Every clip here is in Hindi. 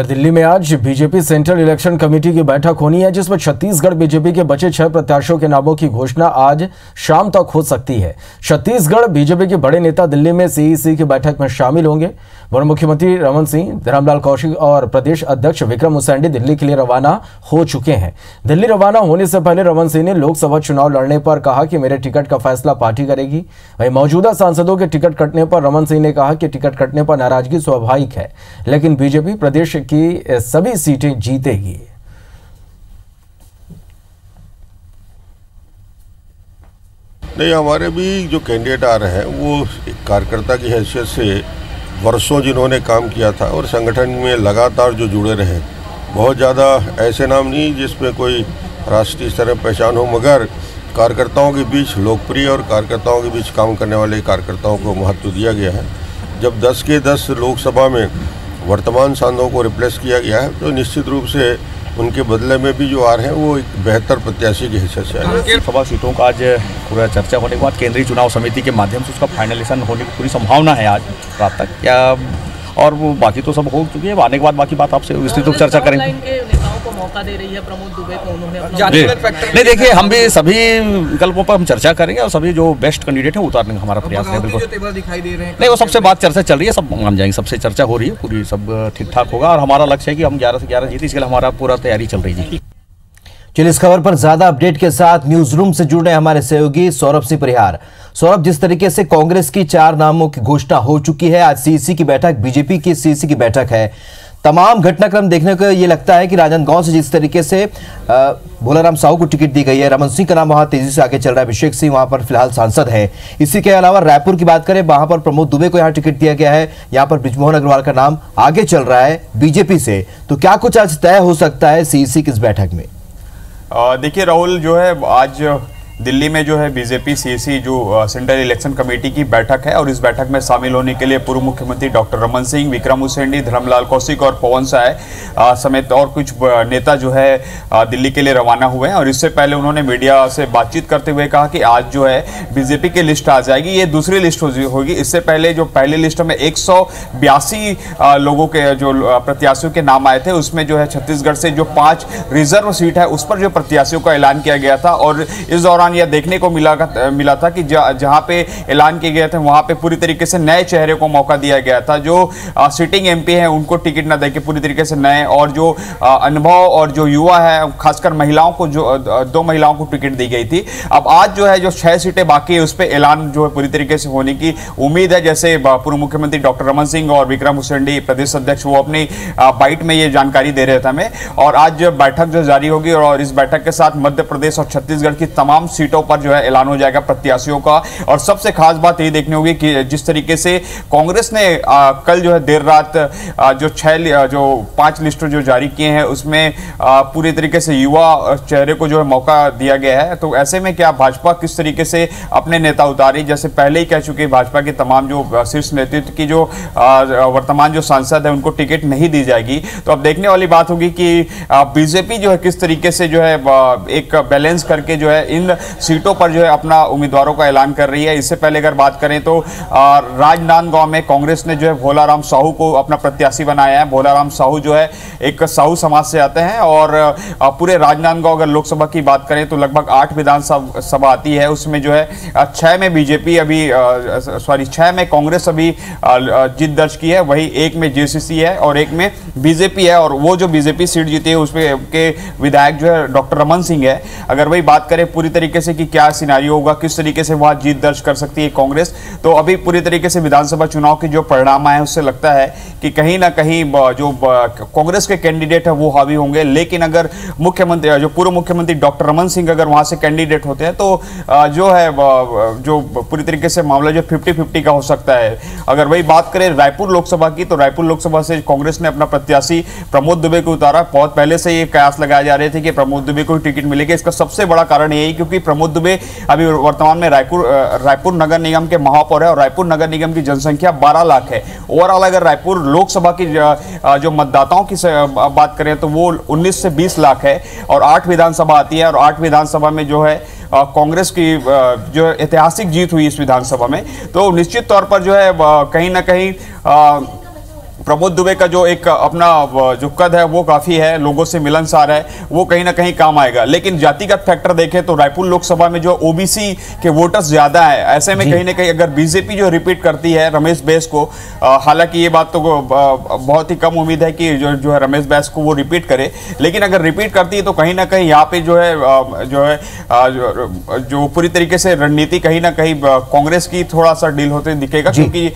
दिल्ली में आज बीजेपी सेंट्रल इलेक्शन कमेटी की बैठक होनी है, जिसमें छत्तीसगढ़ बीजेपी के बचे 6 प्रत्याशियों के नामों की घोषणा आज शाम तक हो सकती है। छत्तीसगढ़ बीजेपी के बड़े नेता दिल्ली में सीईसी की बैठक में शामिल होंगे। पूर्व मुख्यमंत्री रमन सिंह, धरमलाल कौशिक और प्रदेश अध्यक्ष विक्रम उसेंडी दिल्ली के लिए रवाना हो चुके हैं। दिल्ली रवाना होने से पहले रमन सिंह ने लोकसभा चुनाव लड़ने पर कहा कि मेरे टिकट का फैसला पार्टी करेगी। वहीं मौजूदा सांसदों के टिकट कटने पर रमन सिंह ने कहा कि टिकट कटने पर नाराजगी स्वाभाविक है, लेकिन बीजेपी प्रदेश की सभी सीटें जीतेगी। नहीं, हमारे भी जो कैंडिडेट आ रहे हैं वो एक कार्यकर्ता की हैसियत से वर्षों जिन्होंने काम किया था और संगठन में लगातार जो जुड़े रहे, बहुत ज़्यादा ऐसे नाम नहीं जिसमें कोई राष्ट्रीय स्तर पर पहचान हो, मगर कार्यकर्ताओं के बीच लोकप्रिय और कार्यकर्ताओं के बीच काम करने वाले कार्यकर्ताओं को महत्व दिया गया है। जब 10 के 10 लोकसभा में वर्तमान सांसदों को रिप्लेस किया गया है, तो निश्चित रूप से उनके बदले में भी जो आ रहे हैं वो एक बेहतर प्रत्याशी की हैसियत से आए। लोकसभा सीटों का आज पूरा चर्चा होने के बाद केंद्रीय चुनाव समिति के माध्यम से उसका फाइनलाइजेशन होने की पूरी संभावना है आज रात तक, क्या और वो बाकी तो सब हो चुकी है। आने के बाद बाकी बात आपसे विस्तृत रूप चर्चा करेंगे। नेताओं को मौका दे रही है प्रमोद दुबे को, उन्होंने नहीं, देखिए हम भी सभी विकल्पों पर हम चर्चा करेंगे और सभी जो बेस्ट कैंडिडेट है उतारने का हमारा प्रयास है। बिल्कुल दिखाई दे रहे हैं, नहीं वो सबसे बात चर्चा चल रही है, सब मान जाएंगे, सबसे चर्चा हो रही है, पूरी सब ठीक ठाक होगा और हमारा लक्ष्य है कि हम 11 से 11 जीते, इसके लिए हमारा पूरा तैयारी चल रही है। चलिए इस खबर पर ज्यादा अपडेट के साथ न्यूज रूम से जुड़े हमारे सहयोगी सौरभ सिंह परिहार। सौरभ, जिस तरीके से कांग्रेस की 4 नामों की घोषणा हो चुकी है, आज सीईसी की बैठक, बीजेपी की सीईसी की बैठक है, तमाम घटनाक्रम देखने को ये लगता है कि राजनांदगांव से जिस तरीके से भोलाराम साहू को टिकट दी गई है, रमन सिंह का नाम वहां तेजी से आगे चल रहा है, अभिषेक सिंह वहां पर फिलहाल सांसद हैं। इसी के अलावा रायपुर की बात करें, वहां पर प्रमोद दुबे को यहां टिकट दिया गया है, यहां पर बृजमोहन अग्रवाल का नाम आगे चल रहा है बीजेपी से। तो क्या कुछ आज तय हो सकता है सीईसी की इस बैठक में? देखिए राहुल, जो है आज दिल्ली में जो है बीजेपी सीईसी जो सेंट्रल इलेक्शन कमेटी की बैठक है और इस बैठक में शामिल होने के लिए पूर्व मुख्यमंत्री डॉक्टर रमन सिंह, विक्रम उसेंडी, धरमलाल कौशिक और पवन साय समेत और कुछ नेता जो है दिल्ली के लिए रवाना हुए हैं। और इससे पहले उन्होंने मीडिया से बातचीत करते हुए कहा कि आज जो है बीजेपी की लिस्ट आ जाएगी, ये दूसरी लिस्ट होगी। इससे पहले जो पहली लिस्ट में 182 लोगों के जो प्रत्याशियों के नाम आए थे, उसमें जो है छत्तीसगढ़ से जो 5 रिजर्व सीट है उस पर जो प्रत्याशियों का ऐलान किया गया था। और इस दौरान यह देखने को मिला था कि जहां पे ऐलान किए गए थे वहां पे पूरी तरीके से नए चेहरे को मौका दिया गया था। जो सिटिंग एमपी हैं उनको टिकट न देके पूरी तरीके से नए और जो अनुभव और जो युवा है, खासकर महिलाओं को, जो 2 महिलाओं को टिकट दी गई थी। अब आज जो है जो 6 सीटें बाकी है उस पर ऐलान जो है पूरी तरीके से होने की उम्मीद है। जैसे पूर्व मुख्यमंत्री डॉक्टर रमन सिंह और विक्रम उसेंडी प्रदेश अध्यक्ष, वो अपनी बाइट में ये जानकारी दे रहे थे हमें। और आज बैठक जो जारी होगी और इस बैठक के साथ मध्य प्रदेश और छत्तीसगढ़ की तमाम सीटों पर जो है ऐलान हो जाएगा प्रत्याशियों का। और सबसे खास बात यही देखनी होगी कि जिस तरीके से कांग्रेस ने कल जो है देर रात जो 5 लिस्ट जो जारी किए हैं उसमें पूरी तरीके से युवा चेहरे को जो है मौका दिया गया है। तो ऐसे में क्या भाजपा किस तरीके से अपने नेता उतारी, जैसे पहले ही कह चुके भाजपा के तमाम जो शीर्ष नेतृत्व की जो वर्तमान जो सांसद है उनको टिकट नहीं दी जाएगी। तो अब देखने वाली बात होगी कि बीजेपी जो है किस तरीके से जो है एक बैलेंस करके जो है इन सीटों पर जो है अपना उम्मीदवारों का ऐलान कर रही है। इससे पहले अगर बात करें तो राजनांदगांव में कांग्रेस ने जो है भोलाराम साहू को अपना प्रत्याशी बनाया है। भोलाराम साहू जो है एक साहू समाज से आते हैं और पूरे राजनांदगांव अगर लोकसभा की बात करें तो लगभग 8 विधानसभा आती है, उसमें जो है 6 में बीजेपी अभी 6 में कांग्रेस अभी जीत दर्ज की है, वही 1 में जेसीसी है और 1 में बीजेपी है। और वो जो बीजेपी सीट जीती है उसमें के विधायक जो है डॉक्टर रमन सिंह है। अगर वही बात करें पूरी तरीके से कि क्या सिनेरियो होगा, किस तरीके से वहां जीत दर्ज कर सकती है कांग्रेस, तो अभी पूरी तरीके से विधानसभा चुनाव के जो परिणाम आए उससे लगता है कि कहीं ना कहीं जो कांग्रेस के कैंडिडेट है वो हावी होंगे। लेकिन अगर मुख्यमंत्री जो पूर्व मुख्यमंत्री डॉक्टर रमन सिंह अगर वहां से कैंडिडेट होते हैं तो जो है जो पूरी तरीके से मामला जो 50-50 का हो सकता है। अगर वही बात करें रायपुर लोकसभा की, तो रायपुर लोकसभा से कांग्रेस ने अपना प्रत्याशी प्रमोद दुबे को उतारा। बहुत पहले से ये कयास लगाए जा रहे थे कि प्रमोद दुबे को टिकट मिलेगी। इसका सबसे बड़ा कारण यही क्योंकि प्रमोद दुबे अभी वर्तमान में रायपुर नगर निगम के महापौर है और रायपुर नगर निगम की जनसंख्या 12 लाख है। ओवरऑल अगर रायपुर लोकसभा की जो मतदाताओं की बात करें तो वो 19 से 20 लाख है और 8 विधानसभा आती है और 8 विधानसभा में जो है कांग्रेस की जो ऐतिहासिक जीत हुई इस विधानसभा में, तो निश्चित तौर पर जो है कहीं ना कहीं प्रमोद दुबे का जो एक अपना जो कद है वो काफी है, लोगों से मिलनसार है, वो कहीं ना कहीं काम आएगा। लेकिन जातिगत फैक्टर देखें तो रायपुर लोकसभा में जो ओबीसी के वोटर्स ज्यादा है, ऐसे में कहीं ना कहीं अगर बीजेपी जो रिपीट करती है रमेश बैस को, हालांकि ये बात तो बहुत ही कम उम्मीद है कि जो है रमेश बैस को वो रिपीट करे, लेकिन अगर रिपीट करती है तो कहीं ना कहीं यहाँ पे जो पूरी तरीके से रणनीति कहीं ना कहीं कांग्रेस की थोड़ा सा डील होते दिखेगा, क्योंकि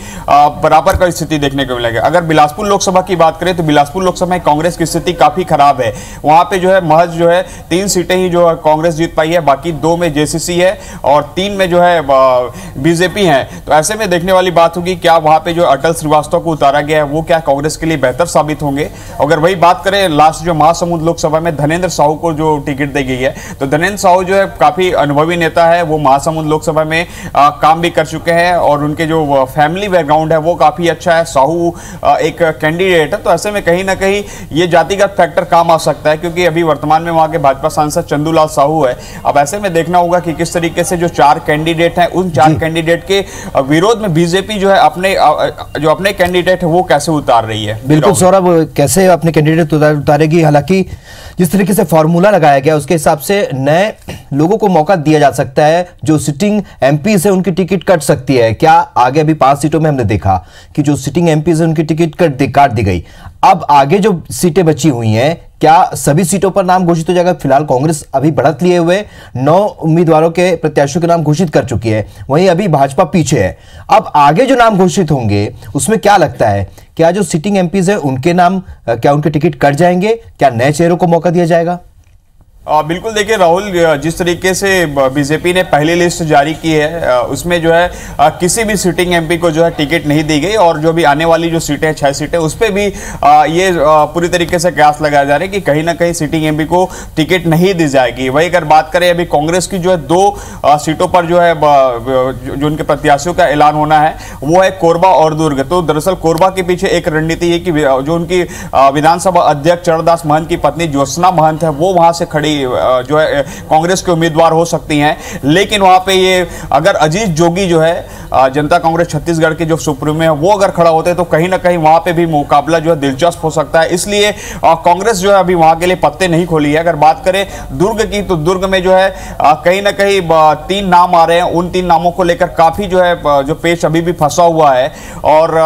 बराबर का स्थिति देखने को मिलेगा। अगर बिलासपुर लोकसभा की बात करें तो बिलासपुर लोकसभा में कांग्रेस की स्थिति काफी खराब है। वहां पे जो है महज जो है 3 सीटें ही जो है कांग्रेस जीत पाई है, बाकी 2 में जेसीसी है और 3 में जो है बीजेपी है। तो ऐसे में देखने वाली बात होगी क्या वहां पे जो अटल श्रीवास्तव को उतारा गया है वो क्या कांग्रेस के लिए बेहतर साबित होंगे। अगर वही बात करें लास्ट जो महासमुंद लोकसभा में धनेंद्र साहू को जो टिकट दी गई है, तो धनेंद्र साहू जो है काफी अनुभवी नेता है, वो महासमुंद लोकसभा में काम भी कर चुके हैं और उनके जो फैमिली बैकग्राउंड है वो काफी अच्छा है। साहू एक कैंडिडेट है, तो ऐसे में कहीं ना कहीं ये जातिगत फैक्टर काम आ सकता है, क्योंकि अभी वर्तमान में वहां के भाजपा सांसद चंदूलाल साहू है। अब ऐसे में देखना होगा कि किस तरीके से जो 4 कैंडिडेट हैं उन 4 कैंडिडेट के विरोध में बीजेपी जो है अपने कैंडिडेट है वो कैसे उतार रही है। बिल्कुल सौरभ, कैसे अपने कैंडिडेट उतारेगी। हालांकि जिस तरीके से फॉर्मूला लगाया गया उसके हिसाब से नए लोगों को मौका दिया जा सकता है, जो सिटिंग एमपी से उनकी टिकट कट सकती है। क्या आगे अभी 5 सीटों में हमने देखा कि जो सिटिंग एमपी से उनकी टिकट काट दी गई, अब आगे जो सीटें बची हुई हैं क्या सभी सीटों पर नाम घोषित हो जाएगा? फिलहाल कांग्रेस अभी बढ़त लिए हुए 9 उम्मीदवारों के प्रत्याशियों के नाम घोषित कर चुकी है, वहीं अभी भाजपा पीछे है। अब आगे जो नाम घोषित होंगे उसमें क्या लगता है, क्या जो सिटिंग एमपीज है उनके नाम, क्या उनके टिकट कट जाएंगे? क्या नए चेहरों को मौका दिया जाएगा? बिल्कुल, देखिए राहुल, जिस तरीके से बीजेपी ने पहली लिस्ट जारी की है उसमें जो है किसी भी सिटिंग एमपी को जो है टिकट नहीं दी गई, और जो भी आने वाली जो सीटें 6 सीटें उस पर भी ये पूरी तरीके से कयास लगाया जा रहा है कि कहीं ना कहीं सिटिंग एमपी को टिकट नहीं दी जाएगी। वही अगर बात करें अभी कांग्रेस की जो है 2 सीटों पर जो है जो उनके प्रत्याशियों का ऐलान होना है वो है कोरबा और दुर्ग। तो दरअसल कोरबा के पीछे एक रणनीति है कि जो उनकी विधानसभा अध्यक्ष चरणदास महंत की पत्नी ज्योत्सना महंत है वो वहां से खड़ी जो है कांग्रेस के उम्मीदवार हो सकती हैं, लेकिन वहां पे ये अगर अजीत जोगी जो है जनता कांग्रेस छत्तीसगढ़ के जो सुप्रीमो है वो अगर खड़ा होते तो कहीं ना कहीं वहां पे भी मुकाबला जो है दिलचस्प हो सकता है। इसलिए कांग्रेस जो है अभी वहां के लिए पत्ते नहीं खोली है। अगर बात करें दुर्ग की तो दुर्ग में जो है कहीं ना कहीं 3 नाम आ रहे हैं, उन 3 नामों को लेकर काफी जो है जो पेच अभी भी फंसा हुआ है और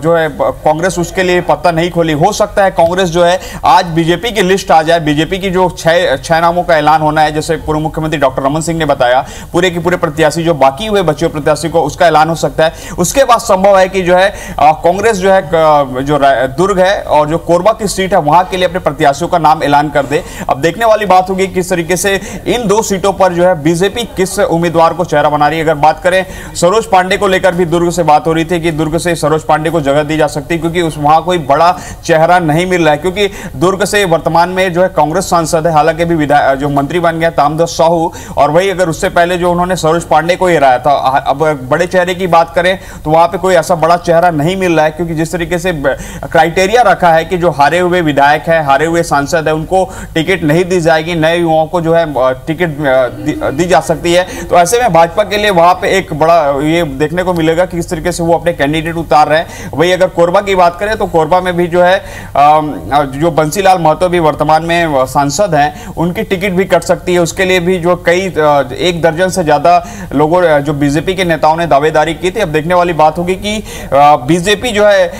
जो है कांग्रेस उसके लिए पत्ता नहीं खोली। हो सकता है कांग्रेस जो है आज बीजेपी की लिस्ट आ जाए, बीजेपी की जो 6 नामों का ऐलान होना है, जैसे पूर्व मुख्यमंत्री डॉक्टर रमन सिंह ने बताया, पूरे के पूरे प्रत्याशी जो बाकी हुए बचे हुए प्रत्याशी को उसका ऐलान हो सकता है। उसके बाद संभव है कि जो है कांग्रेस जो है जो दुर्ग है और जो कोरबा की सीट है वहां के लिए अपने प्रत्याशियों का नाम ऐलान कर दे। अब देखने वाली बात होगी किस तरीके से इन 2 सीटों पर जो है बीजेपी किस उम्मीदवार को चेहरा बना रही है। अगर बात करें सरोज पांडे को लेकर भी दुर्ग से बात हो रही थी कि दुर्ग से सरोज पांडे को जगह दी जा सकती है, क्योंकि वहां कोई बड़ा चेहरा नहीं मिल रहा है, क्योंकि दुर्ग से वर्तमान में जो है कांग्रेस सांसद है, हालांकि भी जो मंत्री बन गया तामध्वज साहू, और वही अगर उससे पहले जो उन्होंने सरोज पांडे को हराया था। अब बड़े चेहरे की बात करें तो वहां पे कोई ऐसा बड़ा चेहरा नहीं मिल रहा है, क्योंकि जिस तरीके से क्राइटेरिया रखा है कि जो हारे हुए विधायक है, हारे हुए सांसद है, उनको टिकट नहीं दी जाएगी, नए युवाओं को जो है टिकट दी जा सकती है। तो ऐसे में भाजपा के लिए वहां पे एक बड़ा ये देखने को मिलेगा कि किस तरीके से वो अपने कैंडिडेट उतार रहे हैं। वही अगर कोरबा की बात करें तो कोरबा में भी जो है जो बंसीलाल महतो भी वर्तमान में सांसद हैं, उनकी टिकट भी कट सकती है। उसके लिए भी जो कई 1 दर्जन से ज्यादा लोगों जो बीजेपी के नेताओं ने दावेदारी की थी। अब देखने वाली बात होगी कि बीजेपी जो है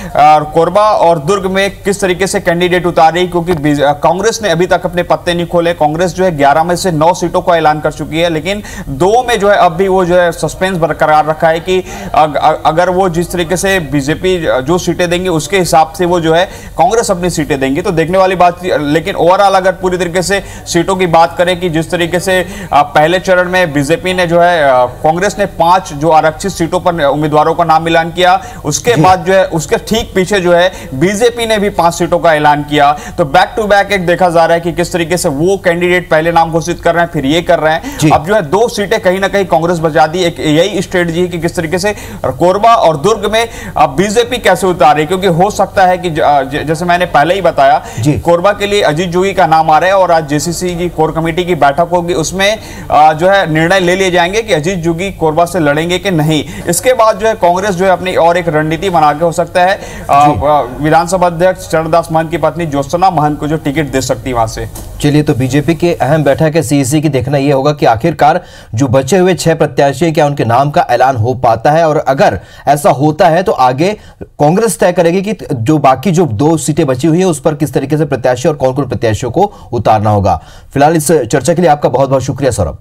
कोरबा और दुर्ग में किस तरीके से कैंडिडेट उतार रही, क्योंकि कांग्रेस ने अभी तक अपने पत्ते नहीं खोले। कांग्रेस जो है 11 में से 9 सीटों का ऐलान कर चुकी है, लेकिन 2 में जो है अब भी वो जो है सस्पेंस बरकरार रखा है कि अगर वो जिस तरीके से बीजेपी जो सीटें देंगे उसके हिसाब से वो जो है कांग्रेस अपनी सीटें देंगी। तो देखने वाली बात, लेकिन ओवरऑल अगर पूरी तरीके से सीटों की बात करें कि जिस तरीके से पहले चरण में बीजेपी ने जो है कांग्रेस ने 5 जो आरक्षित सीटों पर उम्मीदवारों का नाम ऐलान किया, उसके बाद जो है उसके ठीक पीछे जो है बीजेपी ने भी 5 सीटों का ऐलान किया। तो बैक टू बैक एक देखा जा रहा है कि किस तरीके से वो कैंडिडेट पहले नाम घोषित कर रहे हैं, फिर ये कर रहे हैं। अब जो है 2 सीटें कहीं ना कहीं कांग्रेस बचा दी। एक यही स्ट्रेटजी है कि किस तरीके से कोरबा और दुर्ग में बीजेपी कैसे उतारे, क्योंकि हो सकता है कि जैसे मैंने पहले ही बताया कोरबा के लिए अजीत जोगी का नाम आ रहा है और आज जेसीसी सीसी की कोर कमेटी की बैठक होगी, उसमें जो है निर्णय ले लिए जाएंगे कि अजीत जोगी कोरबा से लड़ेंगे कि नहीं। इसके बाद जो है कांग्रेस जो है अपनी और एक रणनीति बना के हो सकता है विधानसभा अध्यक्ष चरणदास महंत की पत्नी ज्योत्सना महंत को जो टिकट दे सकती है वहां से। चलिए, तो बीजेपी के अहम बैठक है सीईसी की, देखना यह होगा कि आखिरकार जो बचे हुए 6 प्रत्याशी हैं क्या उनके नाम का ऐलान हो पाता है, और अगर ऐसा होता है तो आगे कांग्रेस तय करेगी कि जो बाकी जो 2 सीटें बची हुई है उस पर किस तरीके से प्रत्याशी और कौन कौन प्रत्याशियों को उतारना होगा। फिलहाल इस चर्चा के लिए आपका बहुत बहुत शुक्रिया सौरभ।